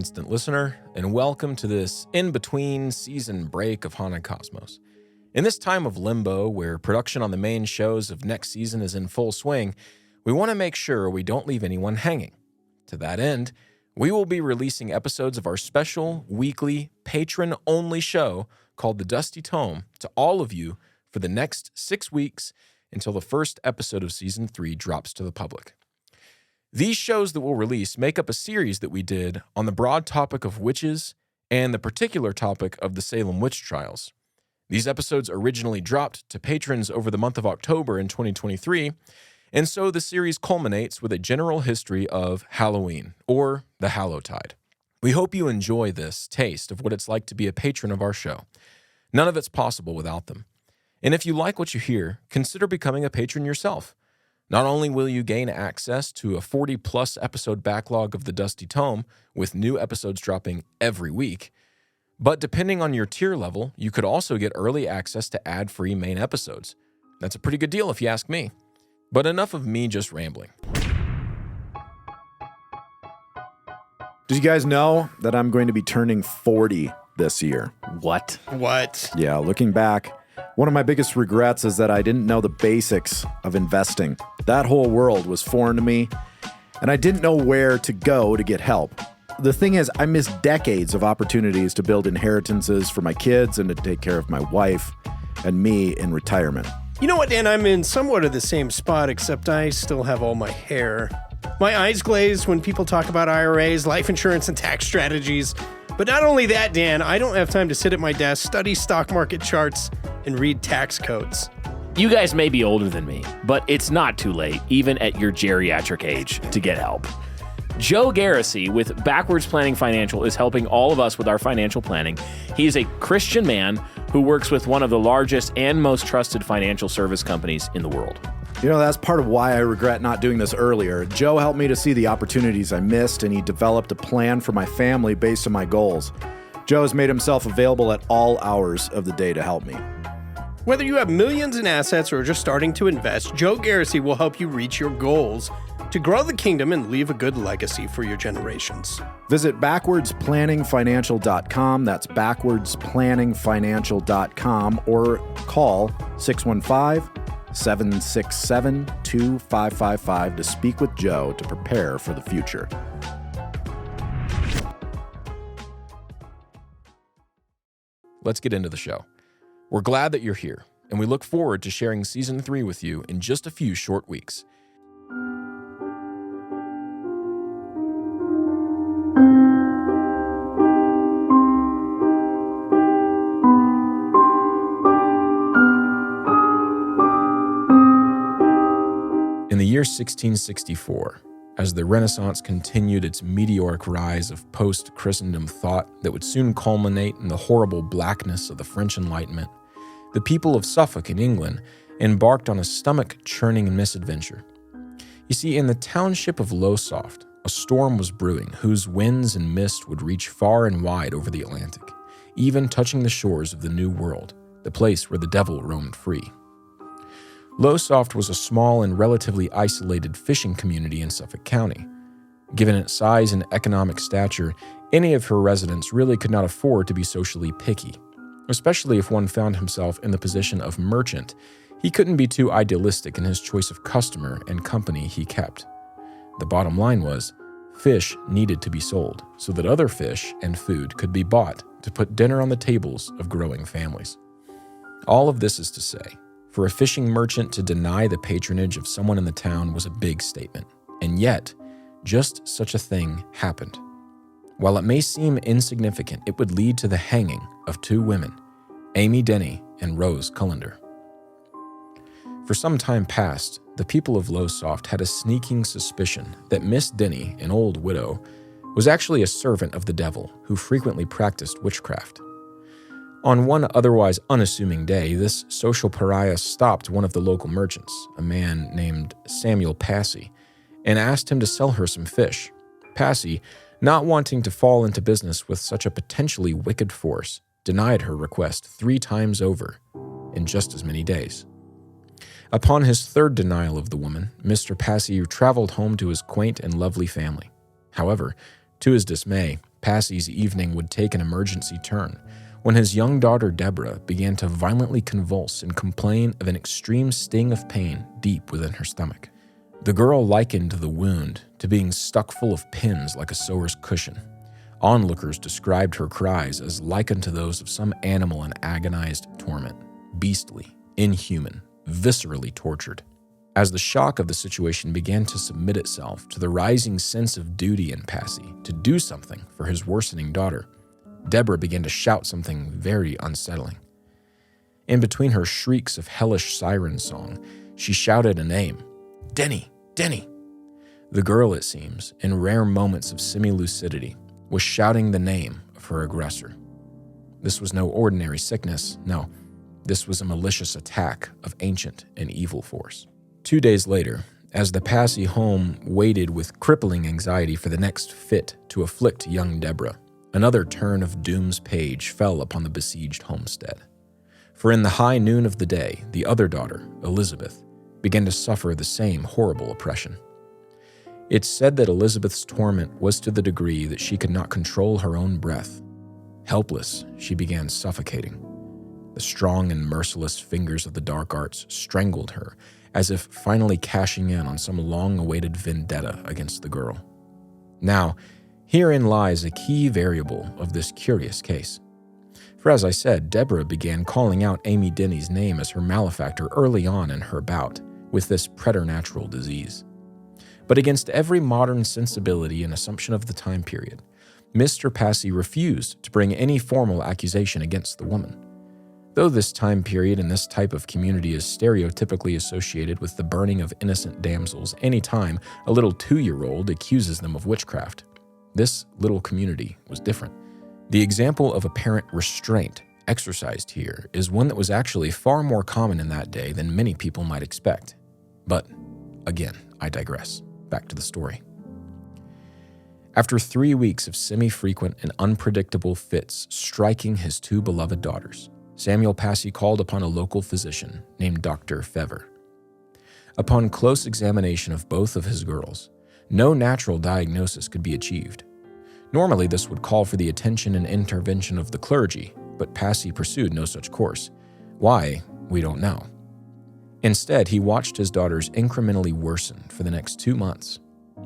constant listener, and welcome to this in-between season break of Haunted Cosmos. In this time of limbo, where production on the main shows of next season is in full swing, we want to make sure we don't leave anyone hanging. To that end, we will be releasing episodes of our special, weekly, patron-only show called The Dusty Tome to all of you for the next 6 weeks until the first episode of Season 3 drops to the public. These shows that we'll release make up a series that we did on the broad topic of witches and the particular topic of the Salem Witch Trials. These episodes originally dropped to patrons over the month of October in 2023, and so the series culminates with a general history of Halloween, or the Hallowtide. We hope you enjoy this taste of what it's like to be a patron of our show. None of it's possible without them. And if you like what you hear, consider becoming a patron yourself. Not only will you gain access to a 40-plus episode backlog of the Dusty Tome, with new episodes dropping every week, but depending on your tier level, you could also get early access to ad-free main episodes. That's a pretty good deal if you ask me. But enough of me just rambling. Did you guys know that I'm going to be turning 40 this year? What? Yeah, looking back, one of my biggest regrets is that I didn't know the basics of investing. That whole world was foreign to me, and I didn't know where to go to get help. The thing is, I missed decades of opportunities to build inheritances for my kids and to take care of my wife and me in retirement. You know what, Dan? I'm in somewhat of the same spot, except I still have all my hair. My eyes glaze when people talk about IRAs, life insurance, and tax strategies. But not only that, Dan, I don't have time to sit at my desk, study stock market charts, and read tax codes. You guys may be older than me, but it's not too late, even at your geriatric age, to get help. Joe Garrissey with Backwards Planning Financial is helping all of us with our financial planning. He is a Christian man who works with one of the largest and most trusted financial service companies in the world. You know, that's part of why I regret not doing this earlier. Joe helped me to see the opportunities I missed, and he developed a plan for my family based on my goals. Joe has made himself available at all hours of the day to help me. Whether you have millions in assets or just starting to invest, Joe Garrissey will help you reach your goals to grow the kingdom and leave a good legacy for your generations. Visit backwardsplanningfinancial.com. That's backwardsplanningfinancial.com, or call 615-767-2555 to speak with Joe to prepare for the future. Let's get into the show. We're glad that you're here, and we look forward to sharing Season 3 with you in just a few short weeks. In the year 1664, as the Renaissance continued its meteoric rise of post-Christendom thought that would soon culminate in the horrible blackness of the French Enlightenment, the people of Suffolk in England embarked on a stomach-churning misadventure. You see, in the township of Lowesoft, a storm was brewing whose winds and mist would reach far and wide over the Atlantic, even touching the shores of the New World, the place where the devil roamed free. Lowesoft was a small and relatively isolated fishing community in Suffolk County. Given its size and economic stature, any of her residents really could not afford to be socially picky, especially if one found himself in the position of merchant. He couldn't be too idealistic in his choice of customer and company he kept. The bottom line was, fish needed to be sold so that other fish and food could be bought to put dinner on the tables of growing families. All of this is to say, for a fishing merchant to deny the patronage of someone in the town was a big statement, and yet, just such a thing happened. While it may seem insignificant, it would lead to the hanging of two women, Amy Denny and Rose Cullender. For some time past, the people of Lowesoft had a sneaking suspicion that Miss Denny, an old widow, was actually a servant of the devil who frequently practiced witchcraft. On one otherwise unassuming day, this social pariah stopped one of the local merchants, a man named Samuel Passy, and asked him to sell her some fish. Passy, not wanting to fall into business with such a potentially wicked force, denied her request 3 times over in just as many days. Upon his third denial of the woman, Mr. Passy traveled home to his quaint and lovely family. However, to his dismay, Passy's evening would take an emergency turn when his young daughter Deborah began to violently convulse and complain of an extreme sting of pain deep within her stomach. The girl likened the wound to being stuck full of pins like a sewer's cushion. Onlookers described her cries as likened to those of some animal in agonized torment, beastly, inhuman, viscerally tortured. As the shock of the situation began to submit itself to the rising sense of duty in Passy to do something for his worsening daughter, Deborah began to shout something very unsettling. In between her shrieks of hellish siren song, she shouted a name, "Denny, Denny." The girl, it seems, in rare moments of semi-lucidity, was shouting the name of her aggressor. This was no ordinary sickness, no, this was a malicious attack of ancient and evil force. 2 days later, as the Passy home waited with crippling anxiety for the next fit to afflict young Deborah, another turn of doom's page fell upon the besieged homestead. For in the high noon of the day, the other daughter, Elizabeth, began to suffer the same horrible oppression. It's said that Elizabeth's torment was to the degree that she could not control her own breath. Helpless, she began suffocating. The strong and merciless fingers of the dark arts strangled her, as if finally cashing in on some long-awaited vendetta against the girl. Now, herein lies a key variable of this curious case. For as I said, Deborah began calling out Amy Denny's name as her malefactor early on in her bout with this preternatural disease. But against every modern sensibility and assumption of the time period, Mr. Passy refused to bring any formal accusation against the woman. Though this time period and this type of community is stereotypically associated with the burning of innocent damsels any time a little 2-year-old accuses them of witchcraft, this little community was different. The example of apparent restraint exercised here is one that was actually far more common in that day than many people might expect. But, again, I digress. Back to the story. After 3 weeks of semi-frequent and unpredictable fits striking his 2 beloved daughters, Samuel Passy called upon a local physician named Dr. Fever. Upon close examination of both of his girls, no natural diagnosis could be achieved. Normally, this would call for the attention and intervention of the clergy, but Passy pursued no such course. Why, we don't know. Instead, he watched his daughters incrementally worsen for the next 2 months.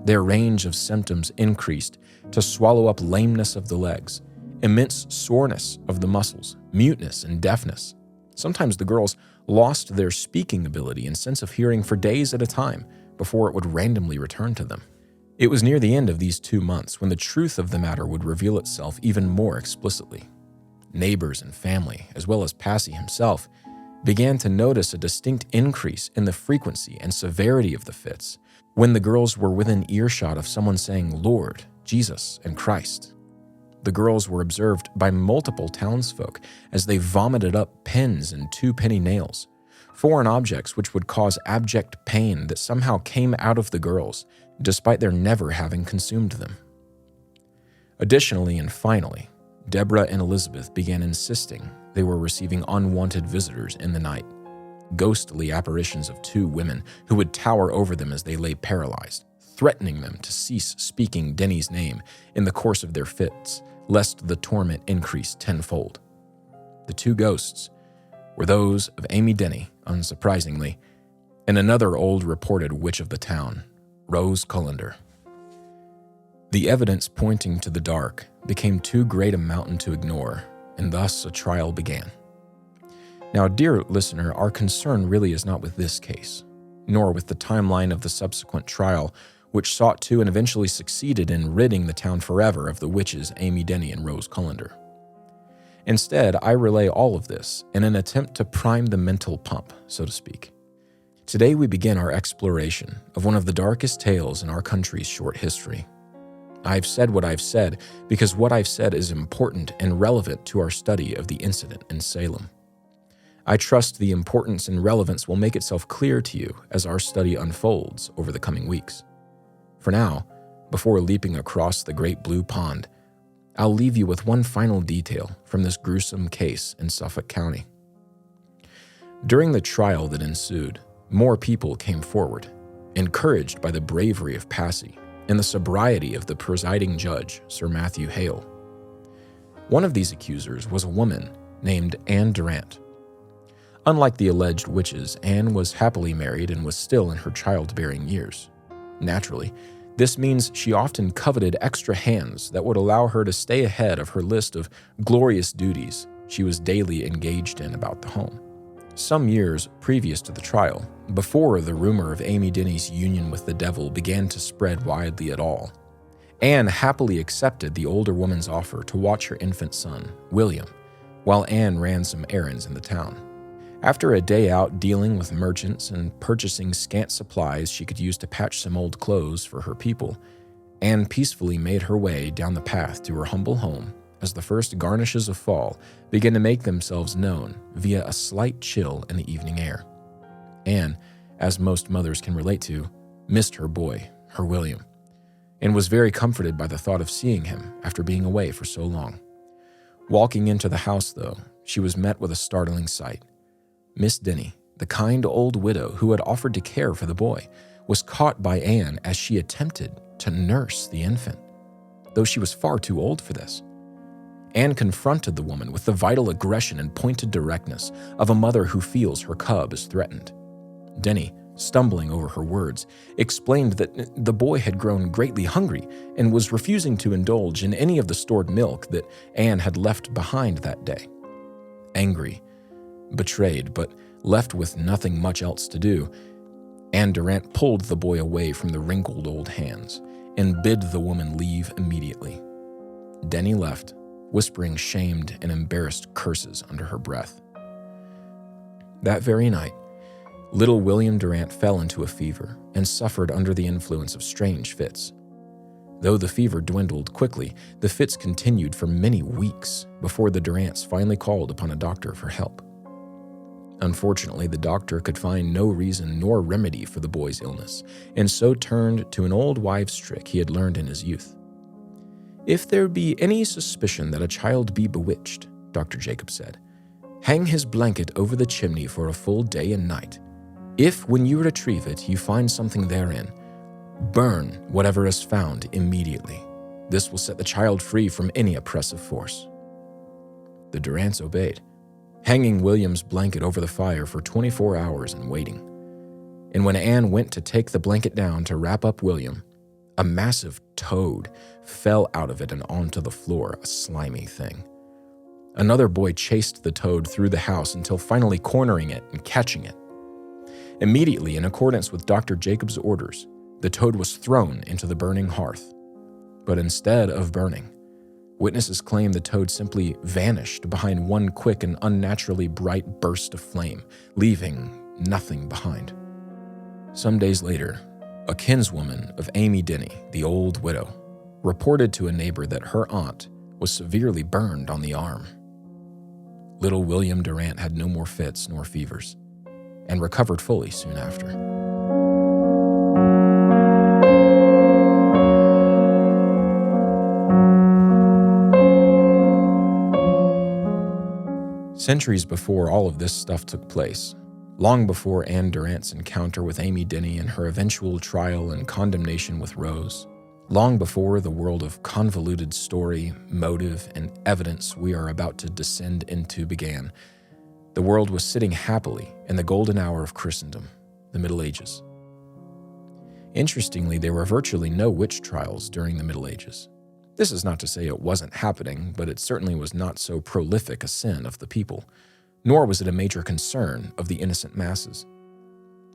Their range of symptoms increased to swallow up lameness of the legs, immense soreness of the muscles, muteness and deafness. Sometimes the girls lost their speaking ability and sense of hearing for days at a time before it would randomly return to them. It was near the end of these 2 months when the truth of the matter would reveal itself even more explicitly. Neighbors and family, as well as Passy himself, began to notice a distinct increase in the frequency and severity of the fits when the girls were within earshot of someone saying Lord, Jesus, and Christ. The girls were observed by multiple townsfolk as they vomited up pins and 2-penny nails, foreign objects which would cause abject pain that somehow came out of the girls, despite their never having consumed them. Additionally and finally, Deborah and Elizabeth began insisting they were receiving unwanted visitors in the night, ghostly apparitions of 2 women who would tower over them as they lay paralyzed, threatening them to cease speaking Denny's name in the course of their fits, lest the torment increase tenfold. The 2 ghosts were those of Amy Denny, unsurprisingly, and another old reported witch of the town, Rose Cullender. The evidence pointing to the dark became too great a mountain to ignore, and thus a trial began. Now, dear listener, our concern really is not with this case, nor with the timeline of the subsequent trial, which sought to and eventually succeeded in ridding the town forever of the witches Amy Denny and Rose Cullender. Instead, I relay all of this in an attempt to prime the mental pump, so to speak. Today we begin our exploration of one of the darkest tales in our country's short history. I've said what I've said because what I've said is important and relevant to our study of the incident in Salem. I trust the importance and relevance will make itself clear to you as our study unfolds over the coming weeks. For now, before leaping across the great blue pond, I'll leave you with one final detail from this gruesome case in Suffolk County. During the trial that ensued, more people came forward, encouraged by the bravery of Passy and the sobriety of the presiding judge, Sir Matthew Hale. One of these accusers was a woman named Anne Durant. Unlike the alleged witches, Anne was happily married and was still in her childbearing years. Naturally, this means she often coveted extra hands that would allow her to stay ahead of her list of glorious duties she was daily engaged in about the home. Some years previous to the trial, before the rumor of Amy Denny's union with the devil began to spread widely at all, Anne happily accepted the older woman's offer to watch her infant son, William, while Anne ran some errands in the town. After a day out dealing with merchants and purchasing scant supplies she could use to patch some old clothes for her people, Anne peacefully made her way down the path to her humble home as the first garnishes of fall began to make themselves known via a slight chill in the evening air. Anne, as most mothers can relate to, missed her boy, her William, and was very comforted by the thought of seeing him after being away for so long. Walking into the house, though, she was met with a startling sight. Miss Denny, the kind old widow who had offered to care for the boy, was caught by Anne as she attempted to nurse the infant, though she was far too old for this. Anne confronted the woman with the vital aggression and pointed directness of a mother who feels her cub is threatened. Denny, stumbling over her words, explained that the boy had grown greatly hungry and was refusing to indulge in any of the stored milk that Anne had left behind that day. Angry, betrayed, but left with nothing much else to do, Anne Durant pulled the boy away from the wrinkled old hands and bid the woman leave immediately. Denny left, whispering shamed and embarrassed curses under her breath. That very night, little William Durant fell into a fever and suffered under the influence of strange fits. Though the fever dwindled quickly, the fits continued for many weeks before the Durants finally called upon a doctor for help. Unfortunately, the doctor could find no reason nor remedy for the boy's illness, and so turned to an old wives' trick he had learned in his youth. "If there be any suspicion that a child be bewitched," Dr. Jacob said, "hang his blanket over the chimney for a full day and night. If, when you retrieve it, you find something therein, burn whatever is found immediately. This will set the child free from any oppressive force." The Durants obeyed, hanging William's blanket over the fire for 24 hours and waiting. And when Anne went to take the blanket down to wrap up William, a massive toad fell out of it and onto the floor, a slimy thing. Another boy chased the toad through the house until finally cornering it and catching it. Immediately, in accordance with Dr. Jacob's orders, the toad was thrown into the burning hearth. But instead of burning, witnesses claim the toad simply vanished behind one quick and unnaturally bright burst of flame, leaving nothing behind. Some days later, a kinswoman of Amy Denny, the old widow, reported to a neighbor that her aunt was severely burned on the arm. Little William Durant had no more fits nor fevers, and recovered fully soon after. Centuries before all of this stuff took place, long before Anne Durant's encounter with Amy Denny and her eventual trial and condemnation with Rose, long before the world of convoluted story, motive, and evidence we are about to descend into began, the world was sitting happily in the golden hour of Christendom, the Middle Ages. Interestingly, there were virtually no witch trials during the Middle Ages. This is not to say it wasn't happening, but it certainly was not so prolific a sin of the people, nor was it a major concern of the innocent masses.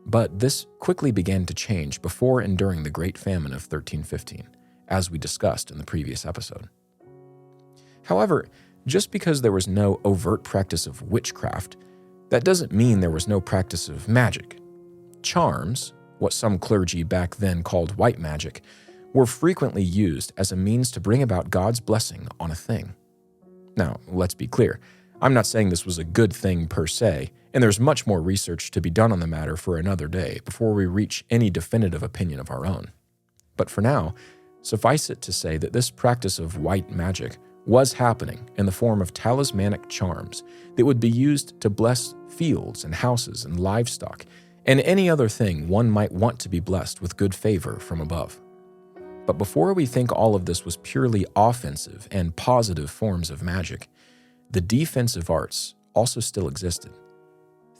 But this quickly began to change before and during the Great Famine of 1315, as we discussed in the previous episode. However, just because there was no overt practice of witchcraft, that doesn't mean there was no practice of magic. Charms, what some clergy back then called white magic, were frequently used as a means to bring about God's blessing on a thing. Now, let's be clear. I'm not saying this was a good thing per se, and there's much more research to be done on the matter for another day before we reach any definitive opinion of our own. But for now, suffice it to say that this practice of white magic was happening in the form of talismanic charms that would be used to bless fields and houses and livestock and any other thing one might want to be blessed with good favor from above. But before we think all of this was purely offensive and positive forms of magic, the defensive arts also still existed.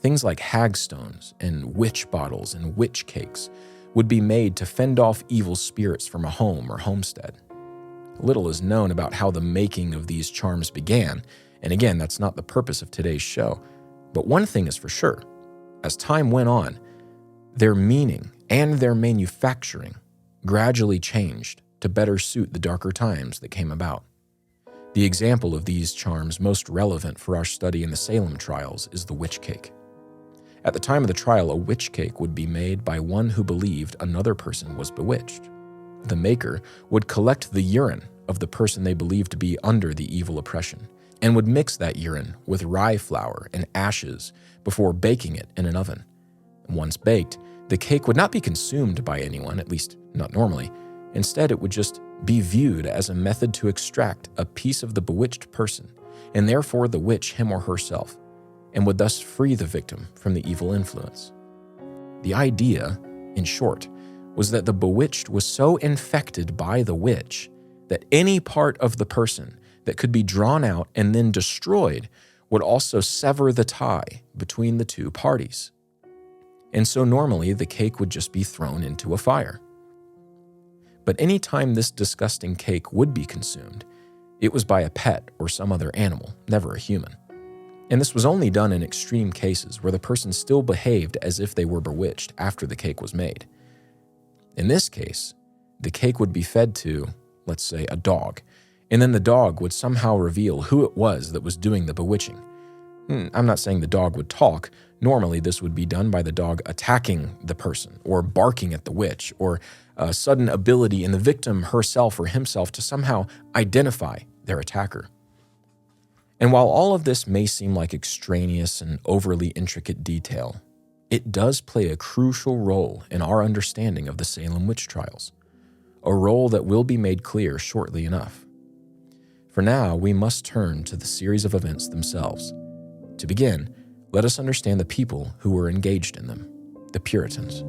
Things like hagstones and witch bottles and witch cakes would be made to fend off evil spirits from a home or homestead. Little is known about how the making of these charms began, and again, that's not the purpose of today's show. But one thing is for sure, as time went on, their meaning and their manufacturing gradually changed to better suit the darker times that came about. The example of these charms most relevant for our study in the Salem trials is the witch cake. At the time of the trial, a witch cake would be made by one who believed another person was bewitched. The maker would collect the urine of the person they believed to be under the evil oppression and would mix that urine with rye flour and ashes before baking it in an oven. Once baked, the cake would not be consumed by anyone, at least not normally. Instead, it would just be viewed as a method to extract a piece of the bewitched person, and therefore the witch him or herself, and would thus free the victim from the evil influence. The idea, in short, was that the bewitched was so infected by the witch that any part of the person that could be drawn out and then destroyed would also sever the tie between the two parties. And so normally the cake would just be thrown into a fire. But any time this disgusting cake would be consumed, it was by a pet or some other animal, never a human. And this was only done in extreme cases where the person still behaved as if they were bewitched after the cake was made. In this case, the cake would be fed to, let's say, a dog, and then the dog would somehow reveal who it was that was doing the bewitching. I'm not saying the dog would talk. Normally, this would be done by the dog attacking the person or barking at the witch, or a sudden ability in the victim herself or himself to somehow identify their attacker. And while all of this may seem like extraneous and overly intricate detail, it does play a crucial role in our understanding of the Salem Witch Trials, a role that will be made clear shortly enough. For now, we must turn to the series of events themselves. To begin, let us understand the people who were engaged in them, the Puritans.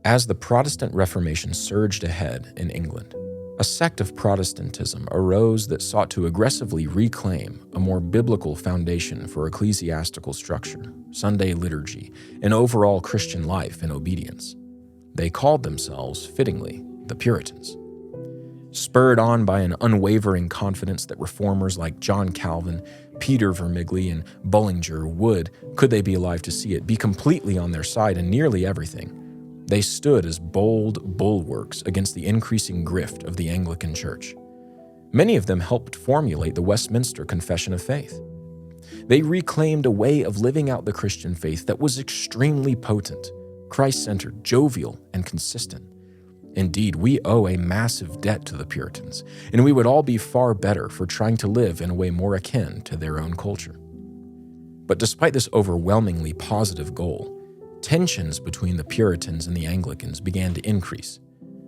As the Protestant Reformation surged ahead in England, a sect of Protestantism arose that sought to aggressively reclaim a more biblical foundation for ecclesiastical structure, Sunday liturgy, and overall Christian life and obedience. They called themselves, fittingly, the Puritans. Spurred on by an unwavering confidence that reformers like John Calvin, Peter Vermigli, and Bullinger would, could they be alive to see it, be completely on their side in nearly everything, they stood as bold bulwarks against the increasing grift of the Anglican Church. Many of them helped formulate the Westminster Confession of Faith. They reclaimed a way of living out the Christian faith that was extremely potent, Christ-centered, jovial, and consistent. Indeed, we owe a massive debt to the Puritans, and we would all be far better for trying to live in a way more akin to their own culture. But despite this overwhelmingly positive goal, tensions between the Puritans and the Anglicans began to increase,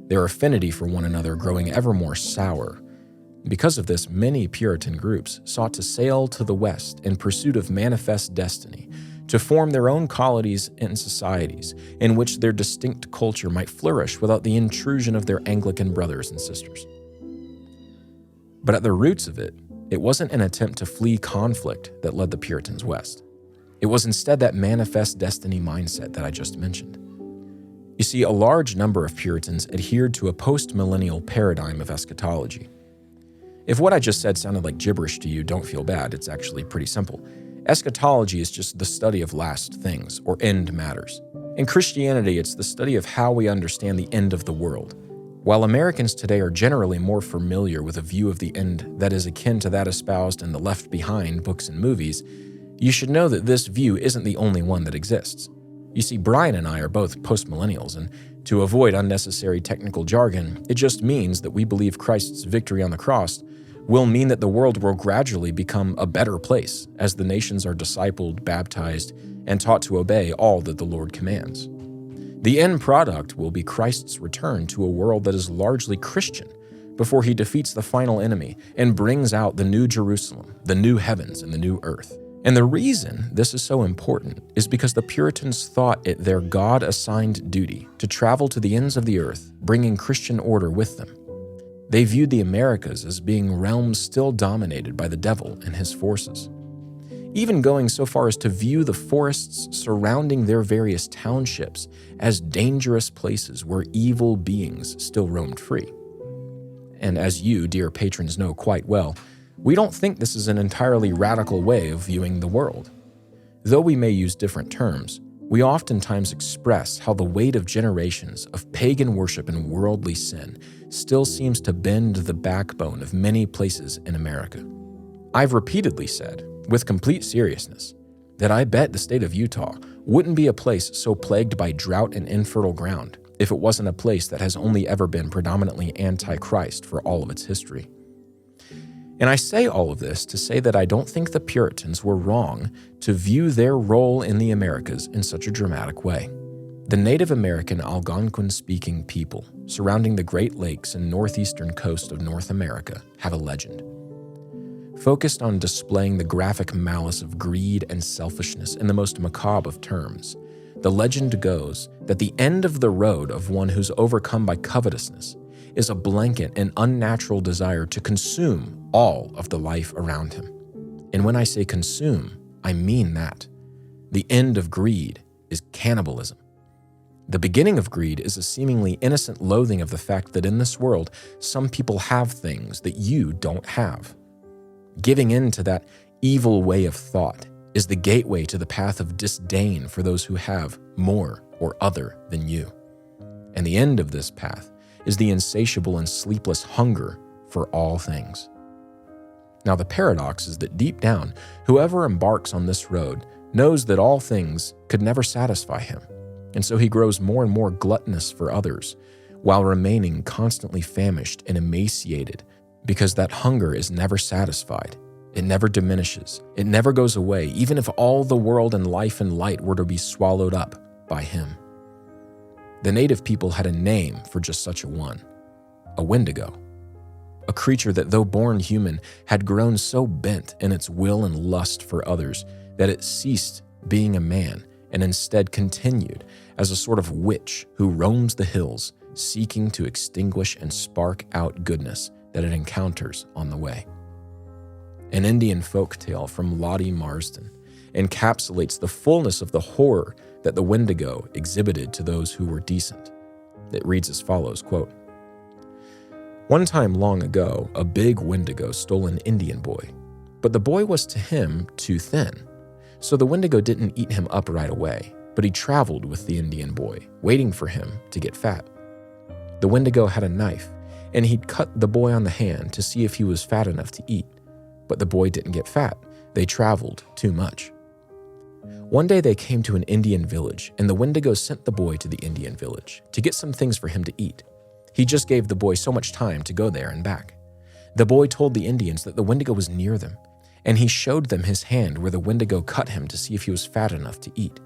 their affinity for one another growing ever more sour. Because of this, many Puritan groups sought to sail to the west in pursuit of manifest destiny, to form their own colonies and societies in which their distinct culture might flourish without the intrusion of their Anglican brothers and sisters. But at the roots of it, it wasn't an attempt to flee conflict that led the Puritans west. It was instead that manifest destiny mindset that I just mentioned. You see, a large number of Puritans adhered to a post-millennial paradigm of eschatology. If what I just said sounded like gibberish to you, don't feel bad. It's actually pretty simple. Eschatology is just the study of last things, or end matters. In Christianity, it's the study of how we understand the end of the world. While Americans today are generally more familiar with a view of the end that is akin to that espoused in the Left Behind books and movies, you should know that this view isn't the only one that exists. You see, Brian and I are both post-millennials, and to avoid unnecessary technical jargon, it just means that we believe Christ's victory on the cross will mean that the world will gradually become a better place as the nations are discipled, baptized, and taught to obey all that the Lord commands. The end product will be Christ's return to a world that is largely Christian, before he defeats the final enemy and brings out the new Jerusalem, the new heavens, and the new earth. And the reason this is so important is because the Puritans thought it their God-assigned duty to travel to the ends of the earth, bringing Christian order with them. They viewed the Americas as being realms still dominated by the devil and his forces, even going so far as to view the forests surrounding their various townships as dangerous places where evil beings still roamed free. And as you, dear patrons, know quite well, we don't think this is an entirely radical way of viewing the world. Though we may use different terms, we oftentimes express how the weight of generations of pagan worship and worldly sin still seems to bend the backbone of many places in America. I've repeatedly said, with complete seriousness, that I bet the state of Utah wouldn't be a place so plagued by drought and infertile ground if it wasn't a place that has only ever been predominantly anti-Christ for all of its history. And I say all of this to say that I don't think the Puritans were wrong to view their role in the Americas in such a dramatic way. The Native American Algonquin-speaking people surrounding the Great Lakes and northeastern coast of North America have a legend. Focused on displaying the graphic malice of greed and selfishness in the most macabre of terms, the legend goes that the end of the road of one who's overcome by covetousness is a blanket and unnatural desire to consume all of the life around him. And when I say consume, I mean that. The end of greed is cannibalism. The beginning of greed is a seemingly innocent loathing of the fact that in this world, some people have things that you don't have. Giving in to that evil way of thought is the gateway to the path of disdain for those who have more or other than you. And the end of this path is the insatiable and sleepless hunger for all things. Now, the paradox is that deep down, whoever embarks on this road knows that all things could never satisfy him, and so he grows more and more gluttonous for others, while remaining constantly famished and emaciated, because that hunger is never satisfied. It never diminishes. It never goes away, even if all the world and life and light were to be swallowed up by him. The native people had a name for just such a one, a Wendigo, a creature that, though born human, had grown so bent in its will and lust for others that it ceased being a man and instead continued as a sort of witch who roams the hills, seeking to extinguish and spark out goodness that it encounters on the way. An Indian folk tale from Lottie Marsden encapsulates the fullness of the horror that the Wendigo exhibited to those who were decent. It reads as follows, quote, "One time long ago, a big Wendigo stole an Indian boy, but the boy was to him too thin. So the Wendigo didn't eat him up right away, but he traveled with the Indian boy, waiting for him to get fat. The Wendigo had a knife, and he'd cut the boy on the hand to see if he was fat enough to eat. But the boy didn't get fat. They traveled too much. One day they came to an Indian village, and the Wendigo sent the boy to the Indian village to get some things for him to eat. He just gave the boy so much time to go there and back. The boy told the Indians that the Wendigo was near them, and he showed them his hand where the Wendigo cut him to see if he was fat enough to eat.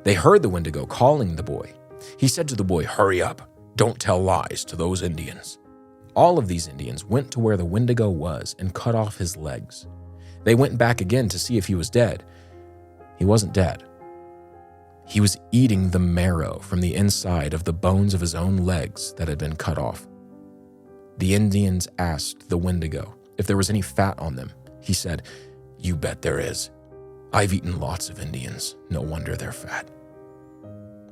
They heard the Wendigo calling the boy. He said to the boy, 'Hurry up, don't tell lies to those Indians.' All of these Indians went to where the Wendigo was and cut off his legs. They went back again to see if he was dead. He wasn't dead. He was eating the marrow from the inside of the bones of his own legs that had been cut off. The Indians asked the Wendigo if there was any fat on them. He said, 'You bet there is. I've eaten lots of Indians. No wonder they're fat.'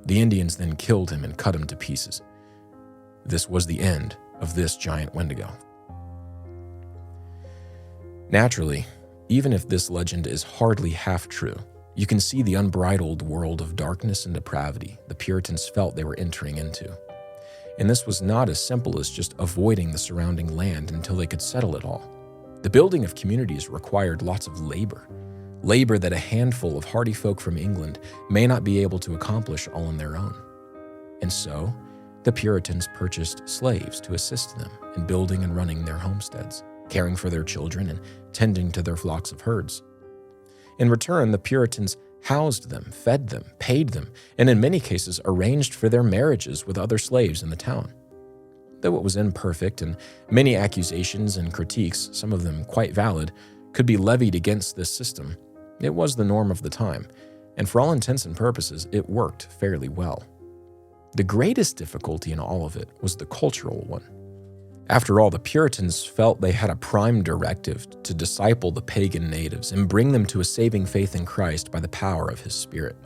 The Indians then killed him and cut him to pieces. This was the end of this giant Wendigo." Naturally, even if this legend is hardly half true, you can see the unbridled world of darkness and depravity the Puritans felt they were entering into. And this was not as simple as just avoiding the surrounding land until they could settle it all. The building of communities required lots of labor that a handful of hardy folk from England may not be able to accomplish all on their own. And so, the Puritans purchased slaves to assist them in building and running their homesteads, caring for their children and tending to their flocks of herds. In return, the Puritans housed them, fed them, paid them, and in many cases arranged for their marriages with other slaves in the town. Though it was imperfect and many accusations and critiques, some of them quite valid, could be levied against this system, it was the norm of the time, and for all intents and purposes, it worked fairly well. The greatest difficulty in all of it was the cultural one. After all, the Puritans felt they had a prime directive to disciple the pagan natives and bring them to a saving faith in Christ by the power of His Spirit.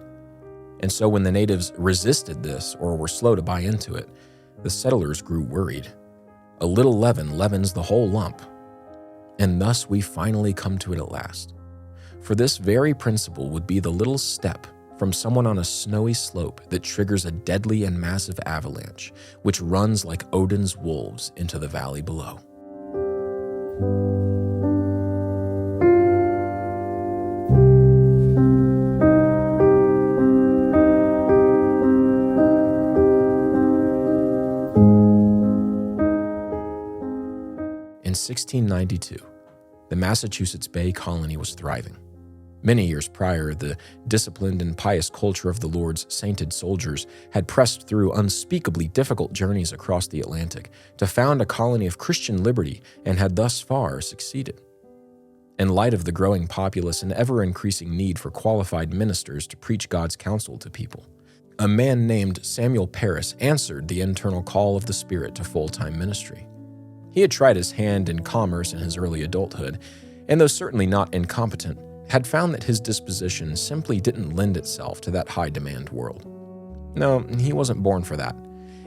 And so when the natives resisted this or were slow to buy into it, the settlers grew worried. A little leaven leavens the whole lump. And thus we finally come to it at last. For this very principle would be the little step from someone on a snowy slope that triggers a deadly and massive avalanche, which runs like Odin's wolves into the valley below. In 1692, the Massachusetts Bay Colony was thriving. Many years prior, the disciplined and pious culture of the Lord's sainted soldiers had pressed through unspeakably difficult journeys across the Atlantic to found a colony of Christian liberty and had thus far succeeded. In light of the growing populace and ever-increasing need for qualified ministers to preach God's counsel to people, a man named Samuel Parris answered the internal call of the Spirit to full-time ministry. He had tried his hand in commerce in his early adulthood, and though certainly not incompetent, had found that his disposition simply didn't lend itself to that high-demand world. No, he wasn't born for that.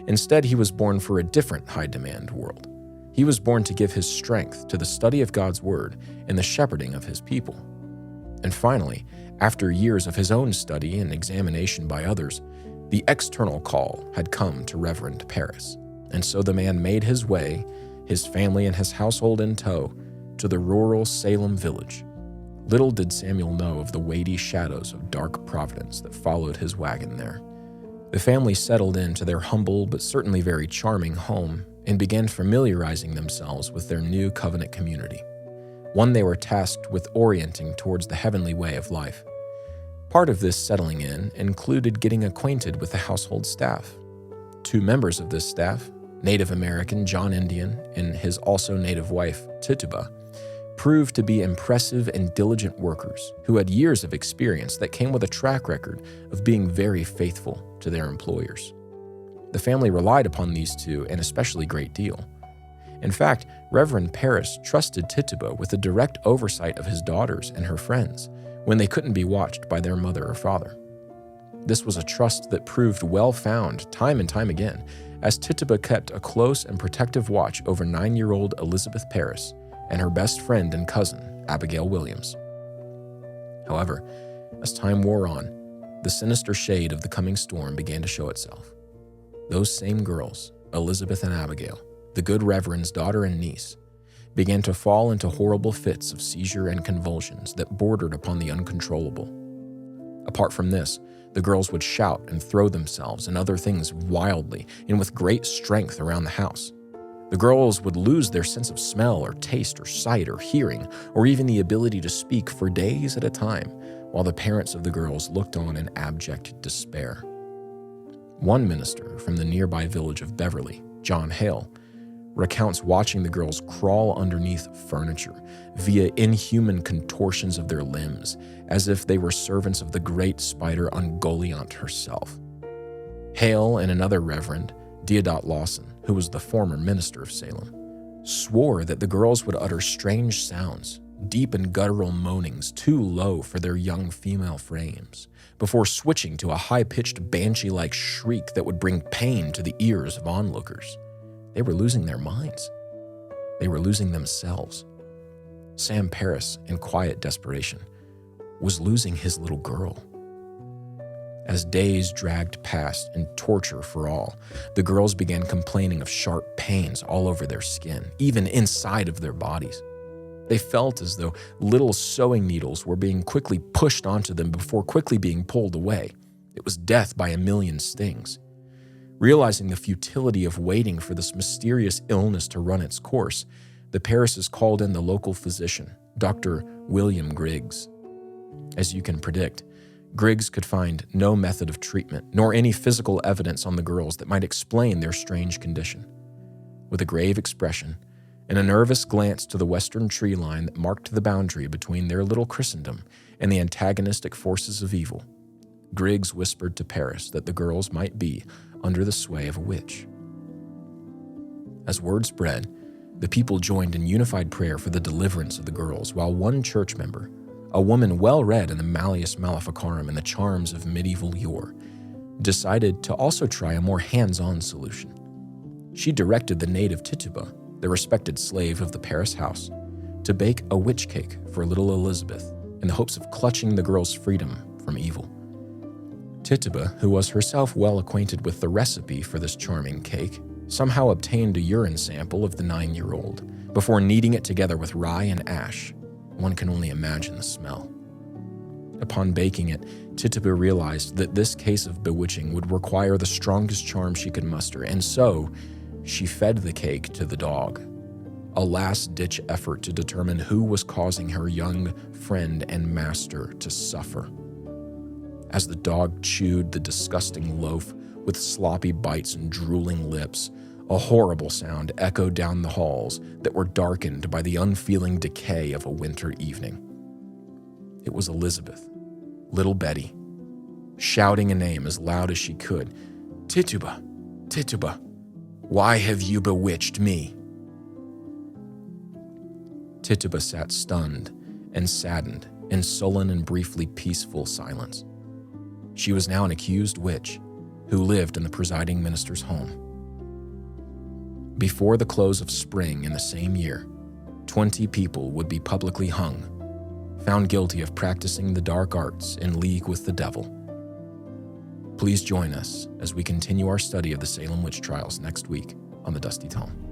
Instead, he was born for a different high-demand world. He was born to give his strength to the study of God's Word and the shepherding of His people. And finally, after years of his own study and examination by others, the external call had come to Reverend Parris. And so the man made his way, his family and his household in tow, to the rural Salem village. Little did Samuel know of the weighty shadows of dark providence that followed his wagon there. The family settled into their humble but certainly very charming home and began familiarizing themselves with their new covenant community, one they were tasked with orienting towards the heavenly way of life. Part of this settling in included getting acquainted with the household staff. 2 members of this staff, Native American John Indian and his also native wife, Tituba, proved to be impressive and diligent workers who had years of experience that came with a track record of being very faithful to their employers. The family relied upon these 2 an especially great deal. In fact, Reverend Parris trusted Tituba with the direct oversight of his daughters and her friends when they couldn't be watched by their mother or father. This was a trust that proved well-found time and time again, as Tituba kept a close and protective watch over 9-year-old Elizabeth Parris and her best friend and cousin, Abigail Williams. However, as time wore on, the sinister shade of the coming storm began to show itself. Those same girls, Elizabeth and Abigail, the good Reverend's daughter and niece, began to fall into horrible fits of seizure and convulsions that bordered upon the uncontrollable. Apart from this, the girls would shout and throw themselves and other things wildly and with great strength around the house. The girls would lose their sense of smell or taste or sight or hearing or even the ability to speak for days at a time, while the parents of the girls looked on in abject despair. One minister from the nearby village of Beverly, John Hale, recounts watching the girls crawl underneath furniture via inhuman contortions of their limbs, as if they were servants of the great spider Ungoliant herself. Hale and another reverend, Deodat Lawson, who was the former minister of Salem, swore that the girls would utter strange sounds, deep and guttural moanings too low for their young female frames, before switching to a high-pitched banshee-like shriek that would bring pain to the ears of onlookers. They were losing their minds. They were losing themselves. Sam Parris, in quiet desperation, was losing his little girl. As days dragged past in torture for all, the girls began complaining of sharp pains all over their skin, even inside of their bodies. They felt as though little sewing needles were being quickly pushed onto them before quickly being pulled away. It was death by a million stings. Realizing the futility of waiting for this mysterious illness to run its course, the Parrises called in the local physician, Dr. William Griggs. As you can predict, Griggs could find no method of treatment nor any physical evidence on the girls that might explain their strange condition. with a grave expression and a nervous glance to the western tree line that marked the boundary between their little Christendom and the antagonistic forces of evil, Griggs whispered to Paris that the girls might be under the sway of a witch. As word spread, the people joined in unified prayer for the deliverance of the girls, while one church member, a woman well-read in the Malleus Maleficarum and the charms of medieval yore, decided to also try a more hands-on solution. She directed the native Tituba, the respected slave of the Paris house, to bake a witch cake for little Elizabeth in the hopes of clutching the girl's freedom from evil. Tituba, who was herself well acquainted with the recipe for this charming cake, somehow obtained a urine sample of the 9-year-old before kneading it together with rye and ash. One can only imagine the smell. Upon baking it, Tituba realized that this case of bewitching would require the strongest charm she could muster, and so she fed the cake to the dog, a last-ditch effort to determine who was causing her young friend and master to suffer. As the dog chewed the disgusting loaf with sloppy bites and drooling lips, a horrible sound echoed down the halls that were darkened by the unfeeling decay of a winter evening. It was Elizabeth, little Betty, shouting a name as loud as she could. "Tituba, Tituba, why have you bewitched me?" Tituba sat stunned and saddened in sullen and briefly peaceful silence. She was now an accused witch who lived in the presiding minister's home. Before the close of spring in the same year, 20 people would be publicly hung, found guilty of practicing the dark arts in league with the devil. Please join us as we continue our study of the Salem Witch Trials next week on the Dusty Tome.